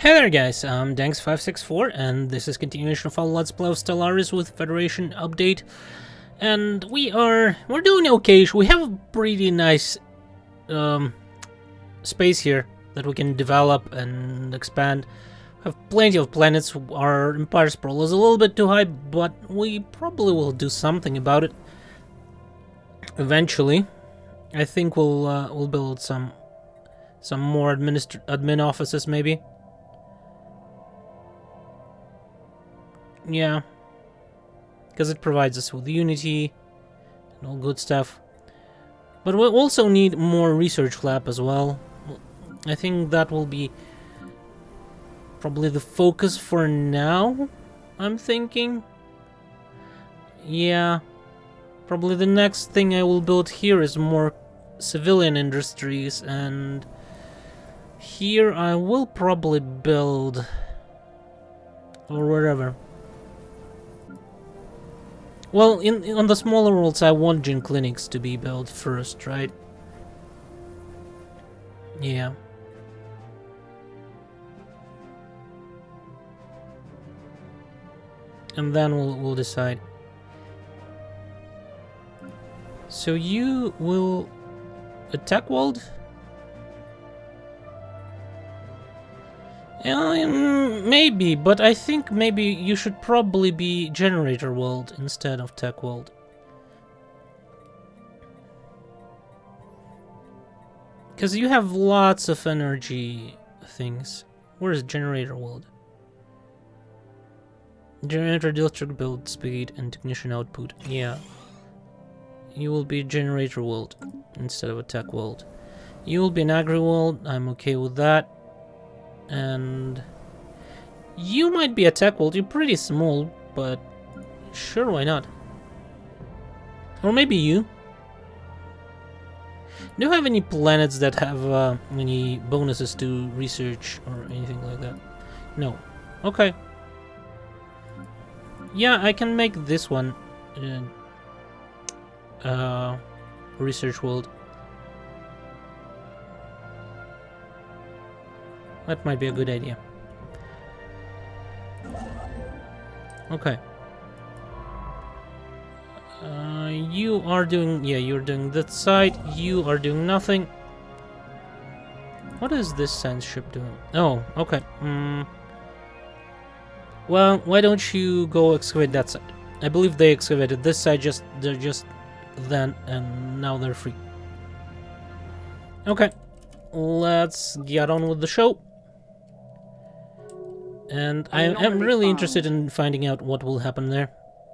Hey there guys, I'm Danks564 and this is continuation of our Let's Play of Stellaris with Federation update. And we're doing okay. We have a pretty nice space here that we can develop and expand. We have plenty of planets. Our empire sprawl is a little bit too high, but we probably will do something about it eventually. I think we'll build some more admin offices maybe. Yeah, because it provides us with unity and all good stuff. But we also need more research lab as well. I think that will be probably the focus for now, I'm thinking. Yeah, probably the next thing I will build here is more civilian industries, and here I will probably build, or wherever. Well, on the smaller worlds, I want gene clinics to be built first, right? Yeah. And then we'll decide. So you will attack world? Maybe, but I think maybe you should probably be generator world instead of tech world. Because you have lots of energy things. Where is generator world? Generator electric build speed and technician output. Yeah. You will be generator world instead of a tech world. You will be an agri world. I'm okay with that. And you might be a tech world. You're pretty small, but sure, why not? Or maybe you. Do you have any planets that have any bonuses to research or anything like that? No. Okay. Yeah, I can make this one research world. That might be a good idea. Okay. You are doing... Yeah, you're doing that side. You are doing nothing. What is this science ship doing? Oh, okay. Well, why don't you go excavate that side? I believe they excavated this side they're just then, and now they're free. Okay. Let's get on with the show. And I'm really interested in finding out what will happen there.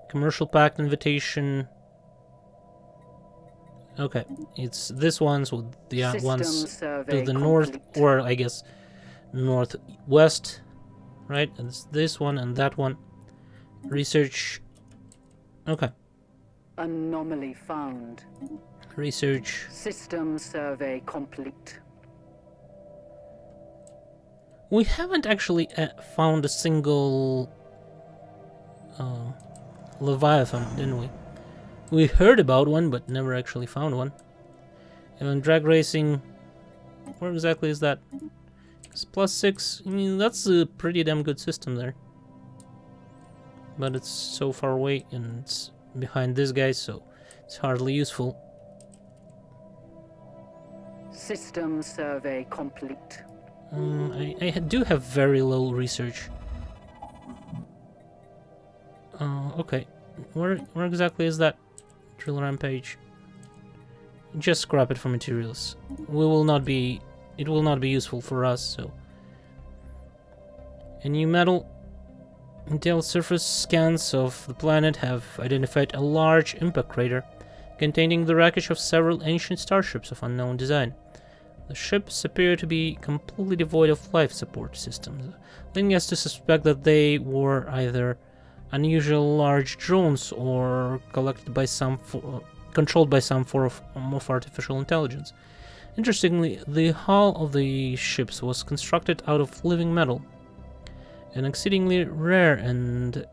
Commercial pact invitation. Okay, it's this one's with the ones to the north, or I guess northwest, right? And it's this one and that one. Research. Okay. Anomaly found. Research. System survey complete. We haven't actually found a single Leviathan, didn't we? We heard about one, but never actually found one. And drag racing, where exactly is that? It's +6. I mean, that's a pretty damn good system there. But it's so far away, and it's behind this guy, so it's hardly useful. System survey complete. I do have very low research. Okay. Where exactly is that drill rampage? Just scrap it for materials. It will not be useful for us, so. A new metal. Detailed surface scans of the planet have identified a large impact crater containing the wreckage of several ancient starships of unknown design. The ships appear to be completely devoid of life support systems, leading us to suspect that they were either unusual large drones or controlled by some form of artificial intelligence. Interestingly, the hull of the ships was constructed out of living metal, an exceedingly rare and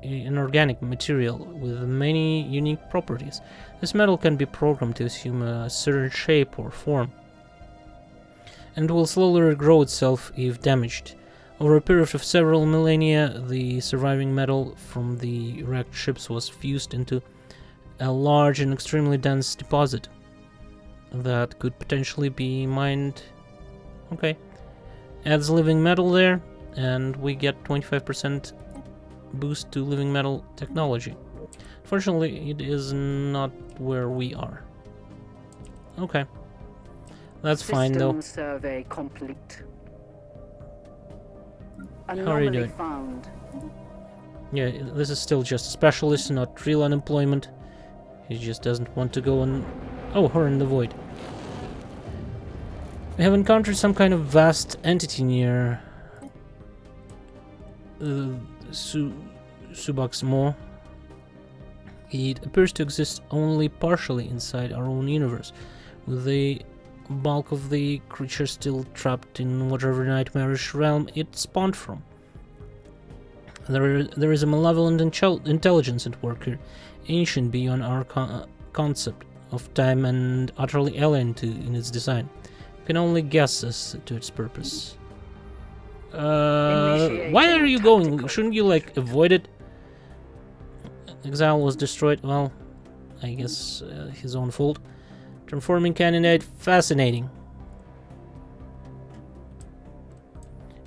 inorganic material with many unique properties. This metal can be programmed to assume a certain shape or form, and will slowly regrow itself if damaged. Over a period of several millennia, the surviving metal from the wrecked ships was fused into a large and extremely dense deposit that could potentially be mined. Okay. Adds living metal there, and we get 25% boost to living metal technology. Fortunately, it is not where we are. Okay. That's fine though. System survey complete. How are you Anomaly doing? found. Yeah, this is still just a specialist, not real unemployment. He just doesn't want to go on... Oh, her in the void. We have encountered some kind of vast entity near... Subax Mo. It appears to exist only partially inside our own universe, with the bulk of the creature still trapped in whatever nightmarish realm it spawned from. There is a malevolent intelligence at work here, ancient beyond our concept of time and utterly alien in its design. We can only guess as to its purpose. Why are you going? Shouldn't you, like, avoid it? Exile was destroyed. Well, I guess his own fault. Transforming candidate, fascinating.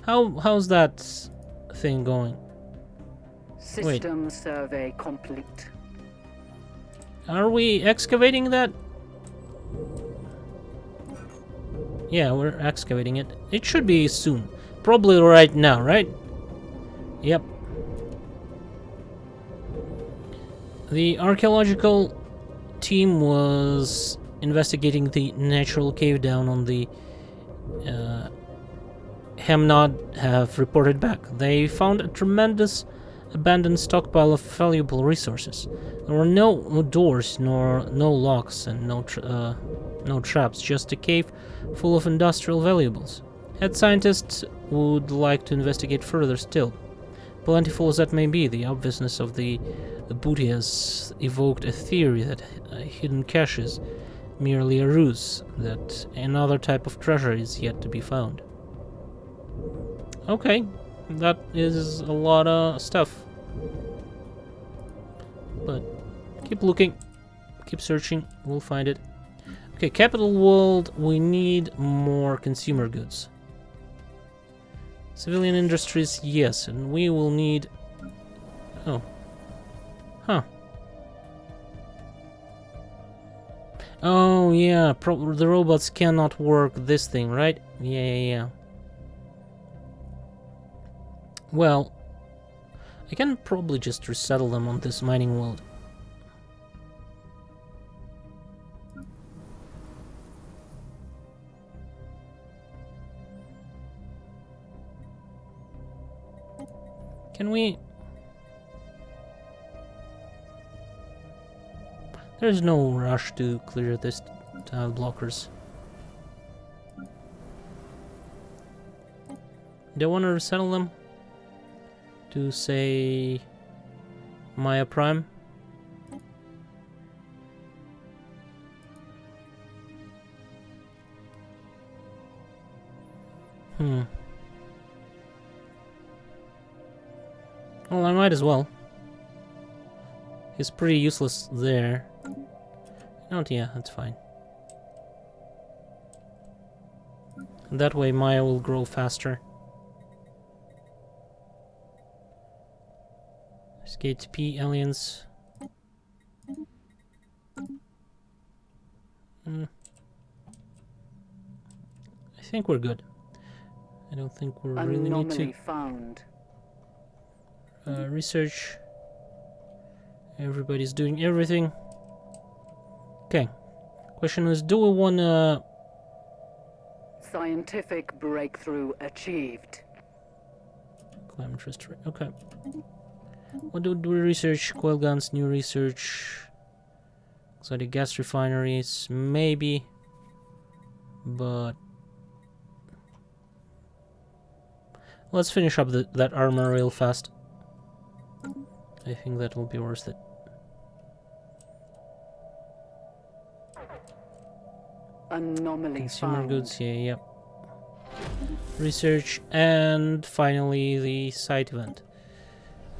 How's that thing going? System survey complete. Are we excavating that? Yeah, we're excavating it. It should be soon. Probably right now, right? Yep. The archaeological team was investigating the natural cave down on the Hemnod have reported back. They found a tremendous abandoned stockpile of valuable resources. There were no doors, nor no locks, and no traps, just a cave full of industrial valuables. Head scientists would like to investigate further still. Plentiful as that may be, the obviousness of the booty has evoked a theory that hidden cache is merely a ruse, that another type of treasure is yet to be found. Okay, that is a lot of stuff. But keep looking, keep searching, we'll find it. Okay, Capital World, we need more consumer goods. Civilian industries, yes, and we will need... Oh. Huh. Oh, yeah, the robots cannot work this thing, right? Yeah. Well, I can probably just resettle them on this mining world. Can we... There's no rush to clear this tile blockers. Do I want to resettle them? To say... Maya Prime? Well, I might as well. He's pretty useless there. Oh, yeah, that's fine. That way Maya will grow faster. Skate P aliens. I think we're good. I don't think we really need to. Found. Research. Everybody's doing everything. Okay. Question is, do we wanna... Scientific breakthrough achieved. Climate restoration. Okay. What do we research? Coil guns, new research. Exotic gas refineries, maybe. But... let's finish up that armor real fast. I think that will be worth it. Anomaly Consumer found. goods, yeah, yep. research, and finally the site event.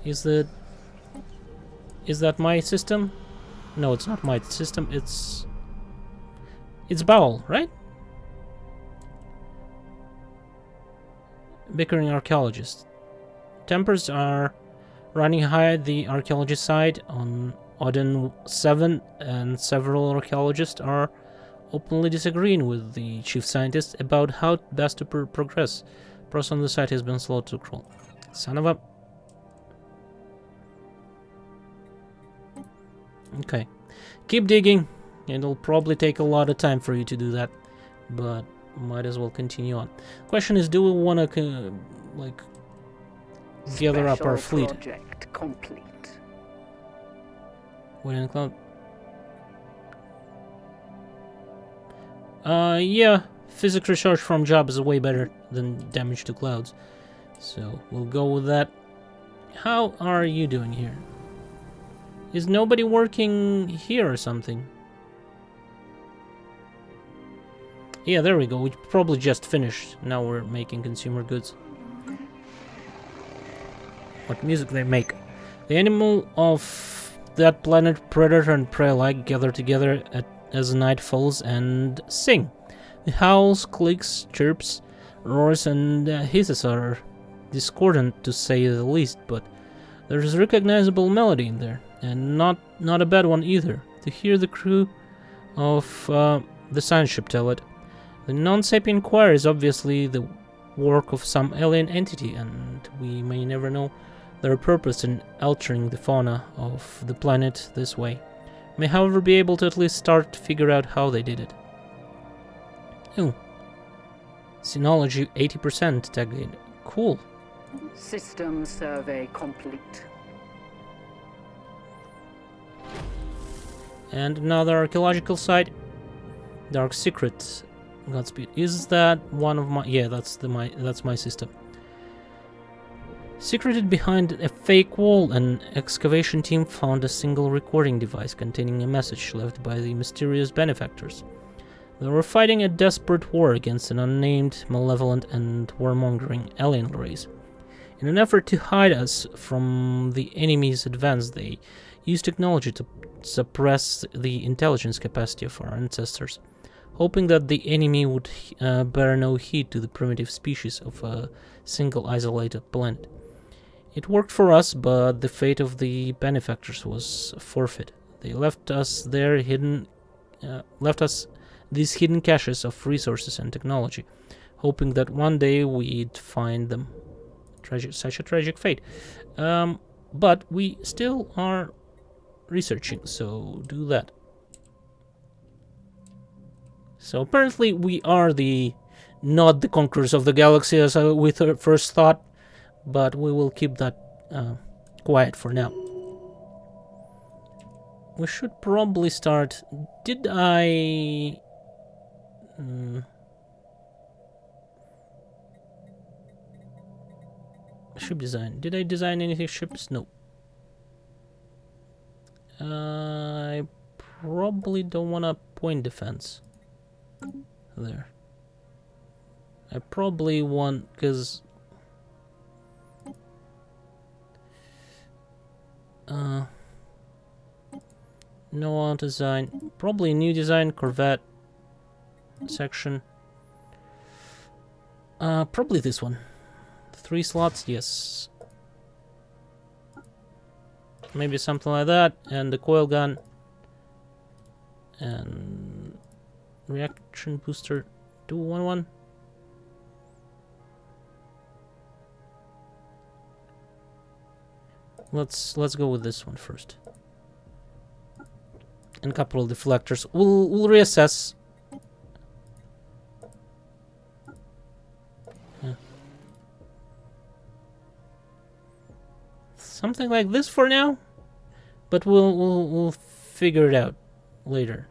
Is that my system? No, it's not my system. It's Bowel, right? Bickering archaeologist. Tempers are running high at the archaeology site on Odin 7, and several archaeologists are openly disagreeing with the chief scientist about how best to progress. Progress on the site has been slow to crawl. Son of a... Okay. Keep digging. It'll probably take a lot of time for you to do that, but might as well continue on. Question is, do we want to, like, gather up our fleet? Project complete. What in the cloud? Yeah, physics research from job is way better than damage to clouds. So, we'll go with that. How are you doing here? Is nobody working here or something? Yeah, there we go. We probably just finished. Now we're making consumer goods. What music they make. The animal of that planet, predator and prey alike, gather together as night falls and sing. The howls, clicks, chirps, roars, and hisses are discordant to say the least, but there's a recognizable melody in there, and not a bad one either. To hear the crew of the science ship tell it. The non-sapient choir is obviously the work of some alien entity, and we may never know their purpose in altering the fauna of the planet this way. May, however, be able to at least start to figure out how they did it. Oh. Sinology 80% tag gain. Cool. System survey complete. And another archaeological site. Dark Secret. Godspeed. Is that one of my... Yeah, that's my system. Secreted behind a fake wall, an excavation team found a single recording device containing a message left by the mysterious benefactors. They were fighting a desperate war against an unnamed, malevolent, and warmongering alien race. In an effort to hide us from the enemy's advance, they used technology to suppress the intelligence capacity of our ancestors, hoping that the enemy would bear no heed to the primitive species of a single isolated planet. It worked for us, but the fate of the benefactors was forfeit. They left us these hidden caches of resources and technology, hoping that one day we'd find them. Such a tragic fate. But we still are researching, so do that. So apparently we are not the conquerors of the galaxy as we first thought, but we will keep that quiet for now. We should probably start... Did I... Ship design. Did I design any ships? No. I probably don't want a point defense there. I probably want, because no on design. Probably new design, Corvette section. Probably this one. 3 slots, yes. Maybe something like that, and the coil gun, and reaction booster 211. Let's go with this one first. And a couple of deflectors. We'll reassess. Something like this for now, but we'll figure it out later.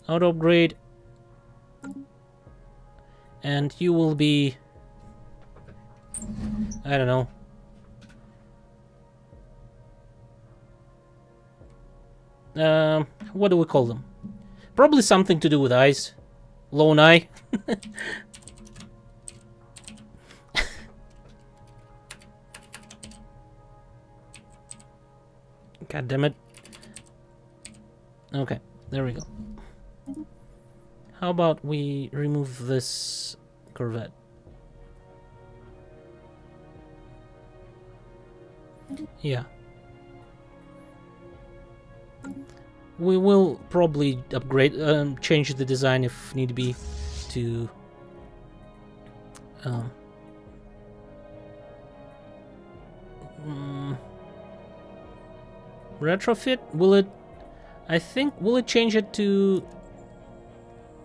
Auto upgrade, and you will be, I don't know, what do we call them? Probably something to do with eyes. Lone eye. God damn it. Okay, there we go. How about we remove this Corvette? Yeah. We will probably upgrade, change the design if need be to retrofit. Will it? I think will it change it to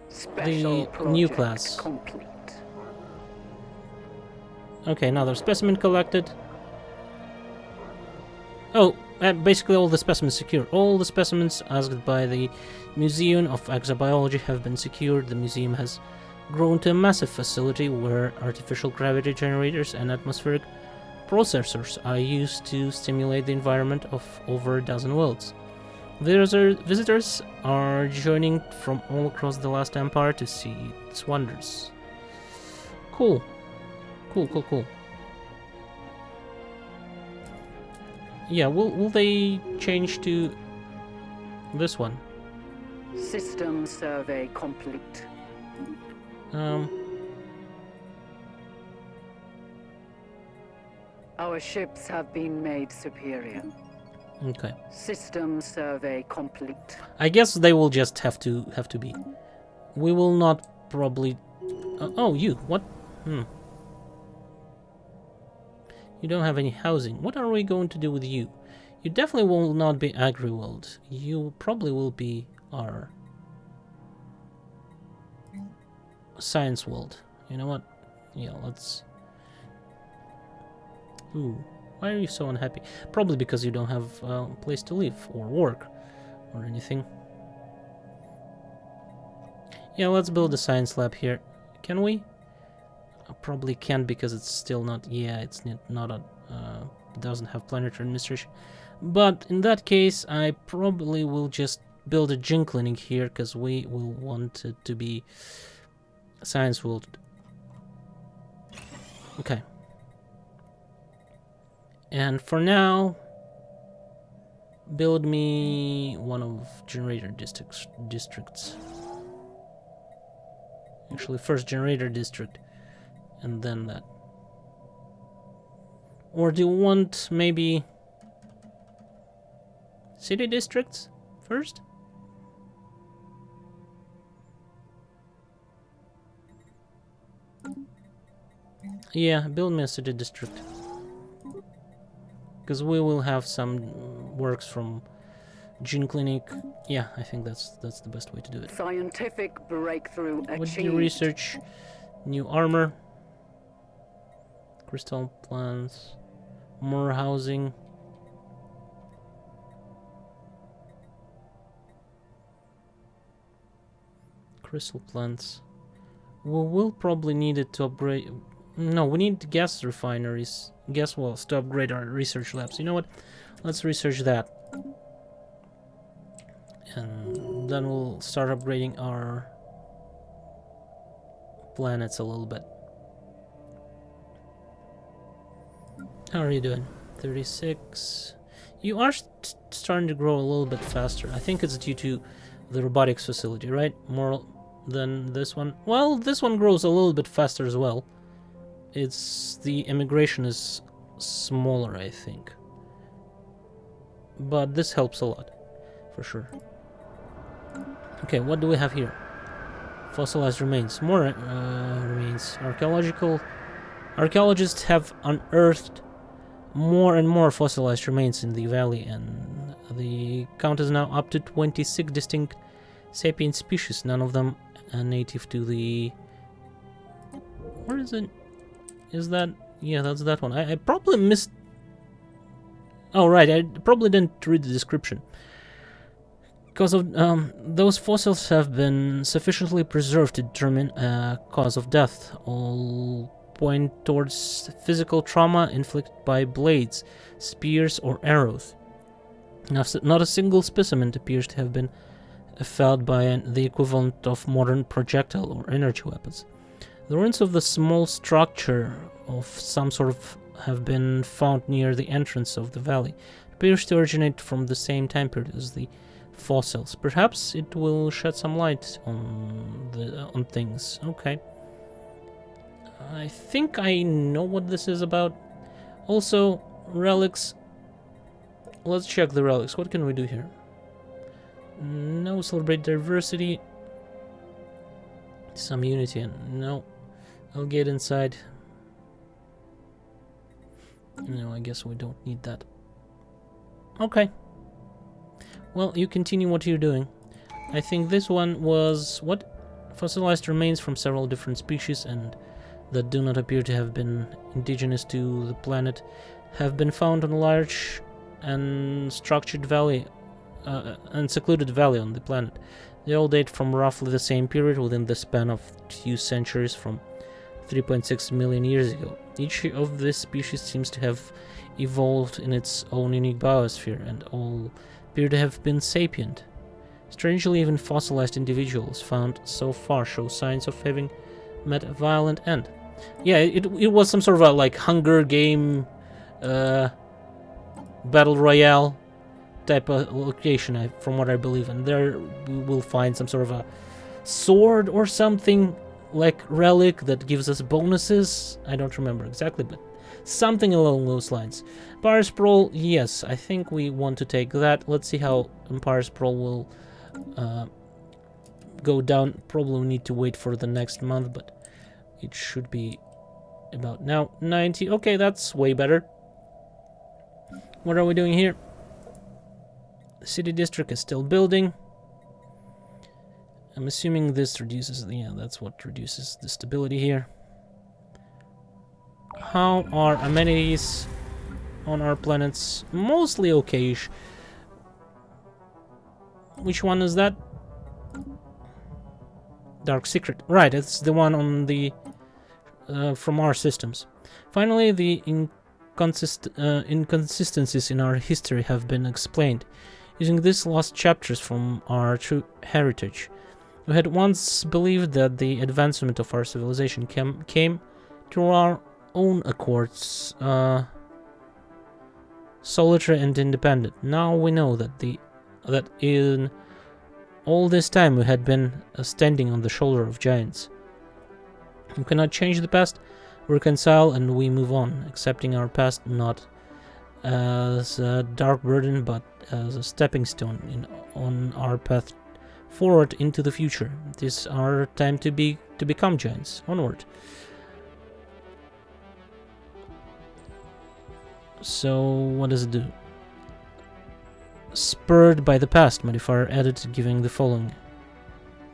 Special the new project class? complete. Okay, another specimen collected. Oh, basically all the specimens secured. All the specimens asked by the Museum of Exobiology have been secured. The museum has grown to a massive facility where artificial gravity generators and atmospheric processors are used to stimulate the environment of over a dozen worlds. Visitors are joining from all across the Last Empire to see its wonders. Cool. Cool. Yeah, will they change to this one? System survey complete. Our ships have been made superior. Okay. System survey complete. I guess they will just have to be. We will not probably. Oh, you what? You don't have any housing. What are we going to do with you? You definitely will not be Agri-World. You probably will be our Science World. You know what? Yeah, let's... Ooh, why are you so unhappy? Probably because you don't have a place to live or work or anything. Yeah, let's build a science lab here. Can we? Probably can't because it's still not. Yeah, it's not a. Doesn't have planetary administration. But in that case, I probably will just build a gene clinic here because we will want it to be science world. Okay. And for now, build me one of generator districts. Actually, first generator district. And then that. Or do you want maybe city districts first? Yeah, build me a city district. Because we will have some works from gene clinic. Yeah, I think that's the best way to do it. Scientific breakthrough achieved. What do you research? New armor. Crystal plants, more housing. Crystal plants. We will probably need it to upgrade. No, we need gas refineries, gas wells to upgrade our research labs. You know what? Let's research that. And then we'll start upgrading our planets a little bit. How are you doing? 36. You are starting to grow a little bit faster. I think it's due to the robotics facility, right? More than this one. Well, this one grows a little bit faster as well. It's the immigration is smaller, I think. But this helps a lot, for sure. Okay, what do we have here? Fossilized remains. More remains. Archaeologists have unearthed more and more fossilized remains in the valley, and the count is now up to 26 distinct sapient species, none of them native to the... Where is it? Is that... Yeah, that's that one. I probably missed... Oh, right, I probably didn't read the description. Because of those fossils have been sufficiently preserved to determine a cause of death. All point towards physical trauma inflicted by blades, spears, or arrows. Not a single specimen appears to have been felled by the equivalent of modern projectile or energy weapons. The ruins of the small structure of some sort of have been found near the entrance of the valley. appears to originate from the same time period as the fossils. Perhaps it will shed some light on things. Okay. I think I know what this is about. Also, relics. Let's check the relics. What can we do here? No, celebrate diversity. Some unity. No. I'll get inside. No, I guess we don't need that. Okay. Well, you continue what you're doing. I think this one was what? Fossilized remains from several different species and that do not appear to have been indigenous to the planet have been found on a large and structured valley and secluded valley on the planet. They all date from roughly the same period within the span of 2 centuries from 3.6 million years ago. Each of these species seems to have evolved in its own unique biosphere and all appear to have been sapient. Strangely, even fossilized individuals found so far show signs of having met a violent end. Yeah, it was some sort of a like Hunger Game Battle Royale type of location, from what I believe, and there we will find some sort of a sword or something like relic that gives us bonuses. I don't remember exactly, but something along those lines. Empire Sprawl, yes, I think we want to take that. Let's see how Empire Sprawl will go down. Probably we need to wait for the next month, but it should be about now. 90. Okay, that's way better. What are we doing here? The city district is still building. I'm assuming this reduces, yeah, that's what reduces the stability here. How are amenities on our planets? Mostly okayish. Which one is that? Dark Secret. Right, it's the one on the from our systems. Finally, the inconsistencies in our history have been explained using these lost chapters from our true heritage. We had once believed that the advancement of our civilization came through our own accords, solitary and independent. Now we know that in all this time we had been standing on the shoulder of giants. We cannot change the past, reconcile, and we move on, accepting our past not as a dark burden but as a stepping stone on our path forward into the future. It is our time to become giants. Onward. So what does it do? Spurred by the past, modifier added, giving the following: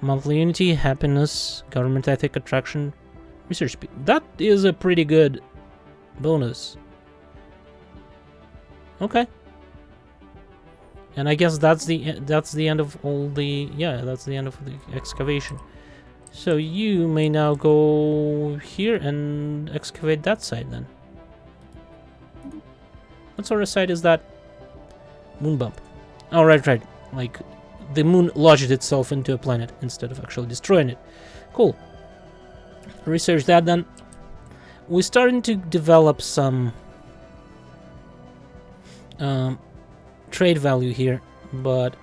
monthly unity, happiness, government ethic, attraction, research speed. That is a pretty good bonus. Okay. And I guess that's the end of all the, yeah, that's the end of the excavation. So you may now go here and excavate that side then. What sort of side is that? Moon bump. Oh, right. Like the moon lodged itself into a planet instead of actually destroying it. Cool. Research that then. We're starting to develop some trade value here, but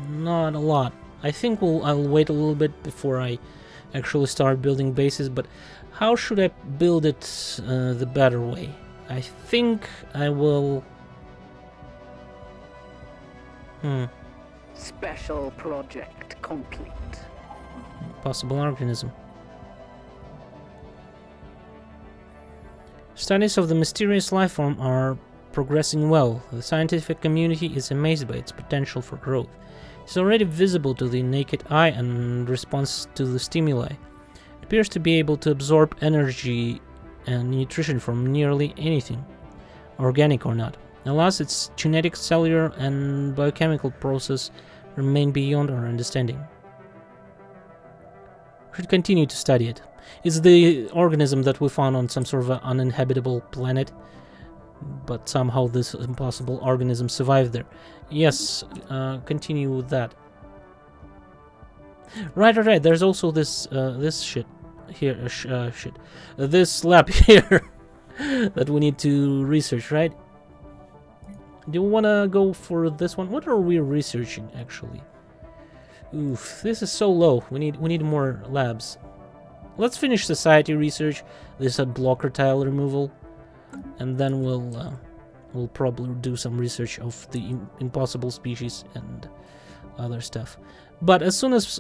not a lot. I think I'll wait a little bit before I actually start building bases, but how should I build it the better way? I think I will... Special project complete. Possible organism. Studies of the mysterious life form are progressing well. The scientific community is amazed by its potential for growth. It's already visible to the naked eye and responds to the stimuli. It appears to be able to absorb energy and nutrition from nearly anything, organic or not. Alas, its genetic, cellular, and biochemical process remain beyond our understanding. We should continue to study it. It's the organism that we found on some sort of an uninhabitable planet, but somehow this impossible organism survived there. Yes, continue with that. Right. There's also this this shit here. This lab here that we need to research, right? Do you want to go for this one? What are we researching, actually? Oof, this is so low. We need more labs. Let's finish society research. This is blocker tile removal, and then we'll probably do some research of the impossible species and other stuff. But as soon as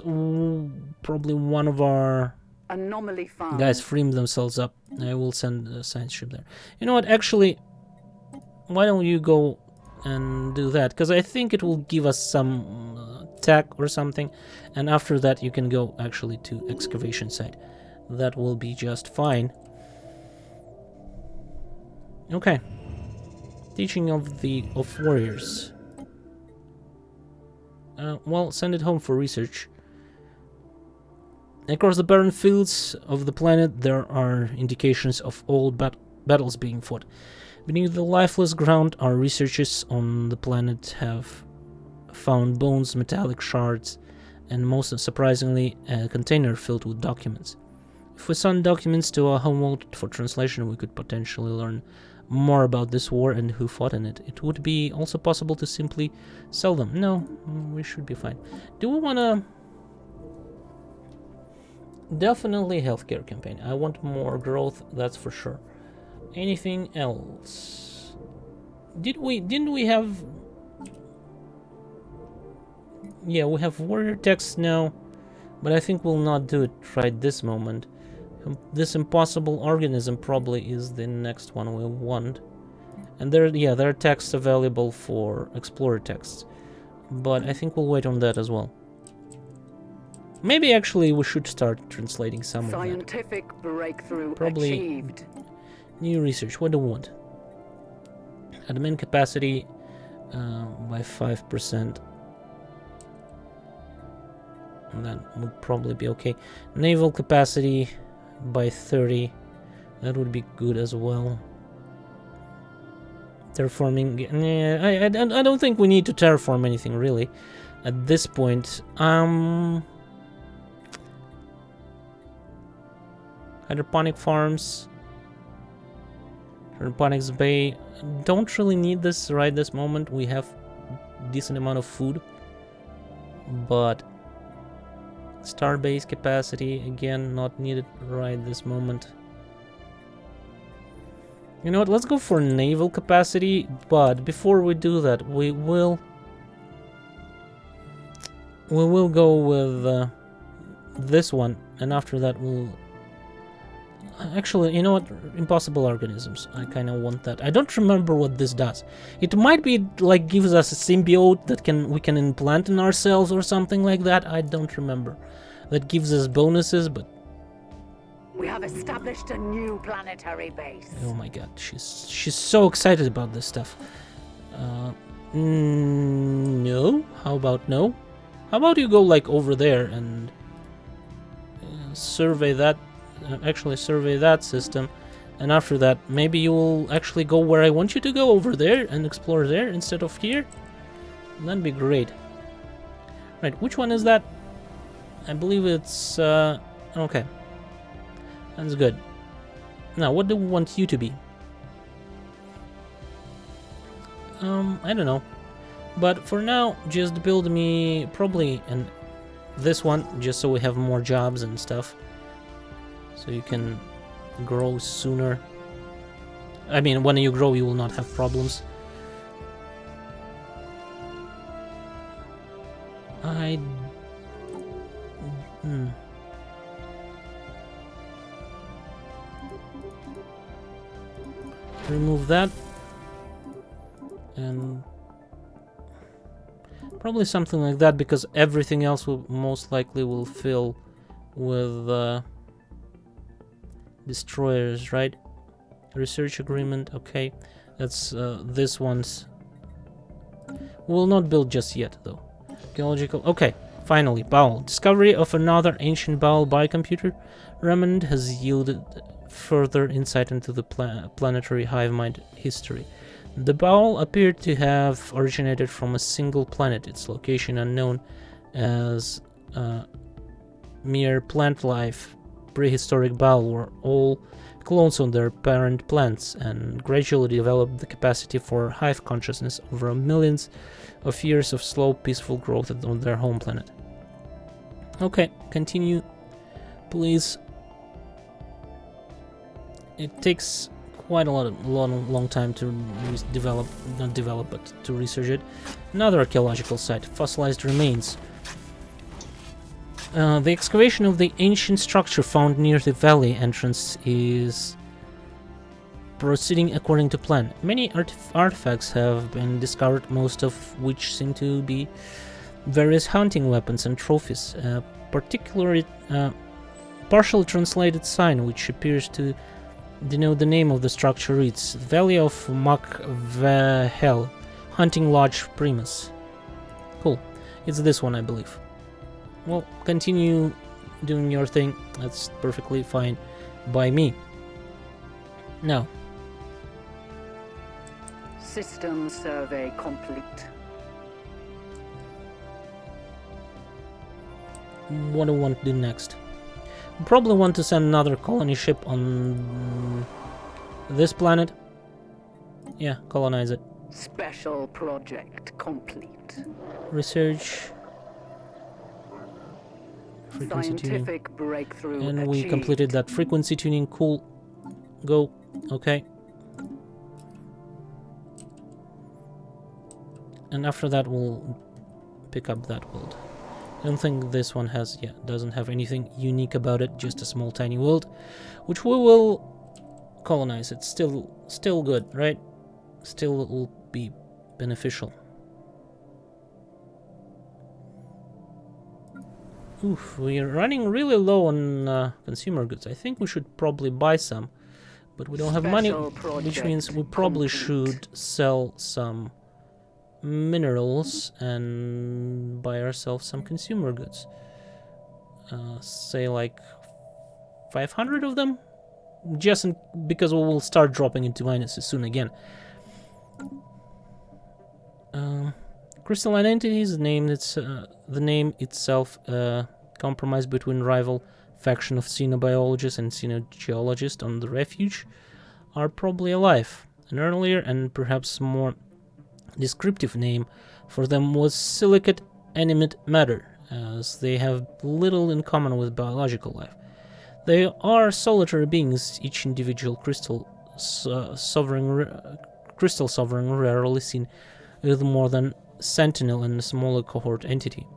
probably one of our Anomaly found. guys frame themselves up, I will send a science ship there. You know what? Actually, why don't you go and do that? Because I think it will give us some tech or something, and after that you can go actually to excavation site. That will be just fine. Okay. Teaching of warriors. Well, send it home for research. Across the barren fields of the planet, there are indications of old battles being fought. Beneath the lifeless ground, our researchers on the planet have found bones, metallic shards, and most surprisingly, a container filled with documents. If we send documents to our homeworld for translation, we could potentially learn more about this war and who fought in it. It would be also possible to simply sell them. No, we should be fine. Do we want to... Definitely healthcare campaign. I want more growth, that's for sure. Anything else? Didn't we have... Yeah, we have warrior text now, but I think we'll not do it right this moment. This impossible organism probably is the next one we want. And there are texts available for explorer texts, but I think we'll wait on that as well. Maybe actually we should start translating some of that. Scientific breakthrough Probably achieved. New research. What do we want? Admin capacity by 5%. And that would probably be okay. Naval capacity by 30. That would be good as well. Terraforming. I don't think we need to terraform anything really at this point. Hydroponic farms. Hydroponics bay. Don't really need this right this moment. We have decent amount of food. But Starbase capacity, again, not needed right this moment. You know what, let's go for naval capacity, but before we do that, we will go with this one, and after that we'll... Actually, you know what, impossible organisms, I kind of want that. I don't remember what this does. It might be like gives us a symbiote that we can implant in ourselves or something like that. I don't remember. That gives us bonuses, but We have established a new planetary base. oh my god, she's so excited about this stuff. No? How about no? How about you go like over there and survey that, actually survey that system, and after that maybe you will actually go where I want you to go, over there, and explore there instead of here. That'd be great. Right, which one is that? I believe it's okay. That's good. Now, what do we want you to be? I don't know. But for now, just build me probably this one, just so we have more jobs and stuff. So you can grow sooner. I mean, when you grow, you will not have problems. Remove that. And probably something like that, because everything else will most likely will fill with destroyers, right? Research agreement, okay. That's this one's. We'll not build just yet though. Archaeological, okay. Finally, bowel. Discovery of another ancient bowel biocomputer remnant has yielded further insight into the planetary hive mind history. The bowel appeared to have originated from a single planet, its location unknown, as mere plant life. Prehistoric bowel were all clones on their parent plants and gradually develop the capacity for hive consciousness over millions of years of slow, peaceful growth on their home planet. Okay, continue, please. It takes quite a long time to to research it. Another archaeological site, fossilized remains. The excavation of the ancient structure found near the valley entrance is proceeding according to plan. Many artifacts have been discovered, most of which seem to be various hunting weapons and trophies. Particularly partially translated sign which appears to denote the name of the structure reads Valley of Makvehel, Hunting Lodge Primus. Cool. It's this one, I believe. Well, continue doing your thing. That's perfectly fine by me. Now. System survey complete. What do we want to do next? We probably want to send another colony ship on this planet. Yeah, colonize it. Special project complete. Research. Frequency Scientific tuning. breakthrough And we achieved. completed that frequency tuning. Cool. Go. Okay. And after that we'll pick up that world. I don't think this one has, doesn't have anything unique about it, just a small tiny world, which we will colonize. It's still good, right? Still it will be beneficial. Oof, we're running really low on consumer goods. I think we should probably buy some, but we don't have money, which means we probably should sell some minerals and buy ourselves some consumer goods. Say like 500 of them, just because we will start dropping into minuses soon again. Crystalline entities, the name itself, compromise between rival faction of xenobiologists and xenogeologists on the refuge, are probably alive. An earlier and perhaps more descriptive name for them was silicate animate matter, as they have little in common with biological life. They are solitary beings, each individual crystal sovereign, rarely seen with more than sentinel and a smaller cohort entity.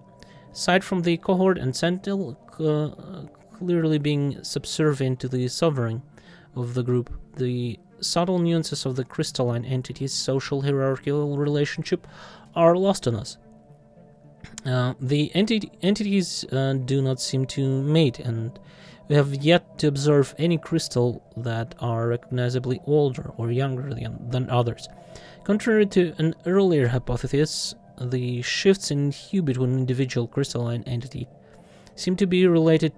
Aside from the cohort and sentinel clearly being subservient to the sovereign of the group, the subtle nuances of the crystalline entity's social hierarchical relationship are lost on us. The entities do not seem to mate, and we have yet to observe any crystal that are recognizably older or younger than others. Contrary to an earlier hypothesis, the shifts in hue between individual crystalline entities seem to be related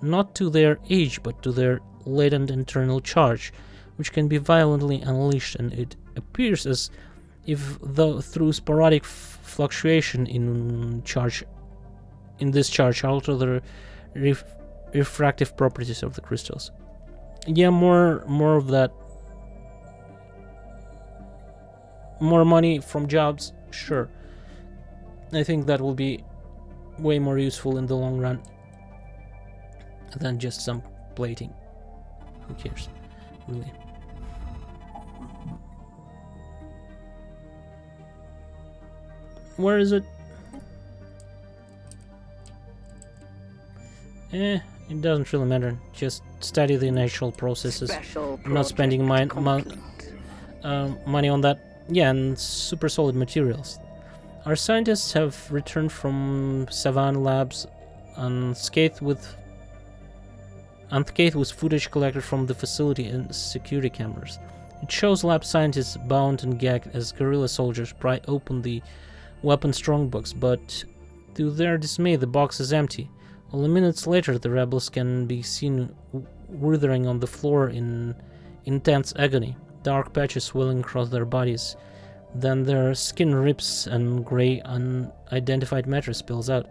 not to their age, but to their latent internal charge, which can be violently unleashed, and it appears as if, though through sporadic fluctuation in this charge, alter the refractive properties of the crystals. Yeah, more of that. More money from jobs, sure. I think that will be way more useful in the long run than just some plating. Who cares, really? Where is it? It doesn't really matter. Just study the natural processes. I'm not spending money on that. Yeah, and super solid materials. Our scientists have returned from Savannah labs unscathed with footage collected from the facility and security cameras. It shows lab scientists bound and gagged as guerrilla soldiers pry open the weapon strongbox, but to their dismay the box is empty. Only minutes later the rebels can be seen writhing on the floor in intense agony, dark patches swelling across their bodies. Then their skin rips and grey unidentified matter spills out.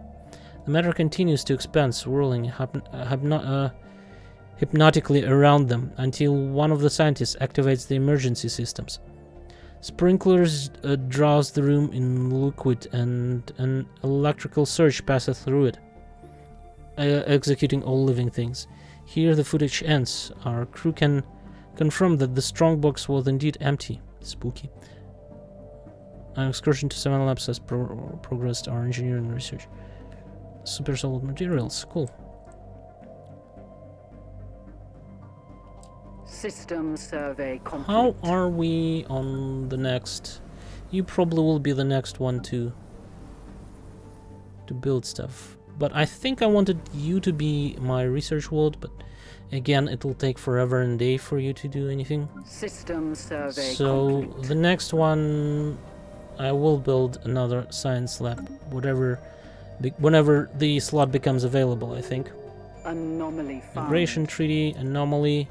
The matter continues to expand, swirling hypnotically around them until one of the scientists activates the emergency systems. Sprinklers drowse the room in liquid and an electrical surge passes through it, executing all living things. Here the footage ends. Our crew can confirm that the strongbox was indeed empty. Spooky. Our excursion to 7 Labs has progressed our engineering research. Super solid materials. Cool. System survey complete. How are we on the next? You probably will be the next one to build stuff. But I think I wanted you to be my research world, but again, it will take forever and a day for you to do anything. System survey So complete. the next one, I will build another science lab, whenever the slot becomes available, I think. Anomaly found. Migration treaty, anomaly,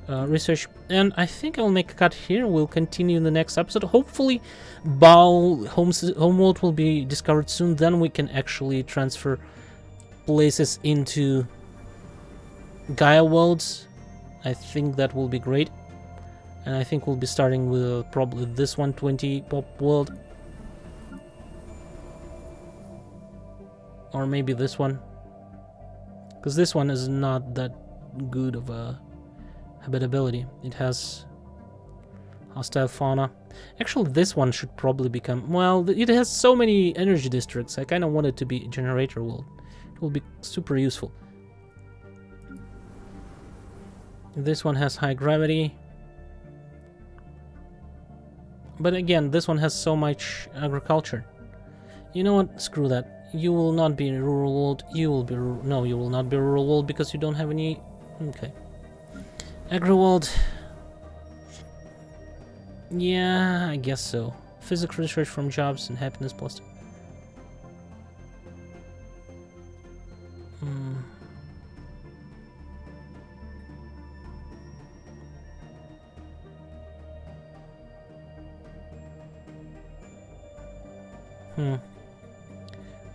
research, and I think I'll make a cut here. We'll continue in the next episode. Hopefully, Baal homeworld will be discovered soon. Then we can actually transfer places into Gaia worlds. I think that will be great. And I think we'll be starting with probably this 120 pop world. Or maybe this one. Because this one is not that good of a habitability. It has hostile fauna. Actually, this one should probably become... Well, it has so many energy districts. I kind of want it to be a generator world. It will be super useful. This one has high gravity. But again, this one has so much agriculture. You know what? Screw that. You will not be a rural world. You will be... No, you will not be a rural world because you don't have any... Okay. Agri-world. Yeah, I guess so. Physics research from jobs and happiness plus.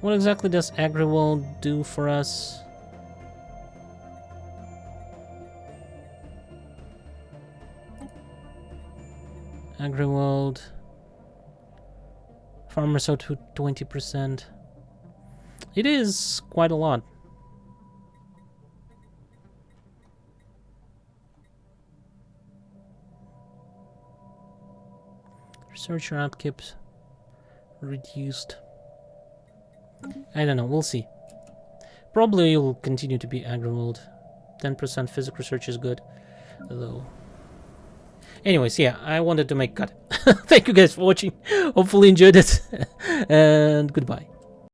What exactly does Agri-world do for us? Agri-world. Farmers out to 20%. It is quite a lot. Researcher upkeeps reduced. I don't know, we'll see. Probably it will continue to be Agri-world. 10% physics research is good, though. Anyways, yeah, I wanted to make a cut. Thank you guys for watching. Hopefully enjoyed it. And goodbye.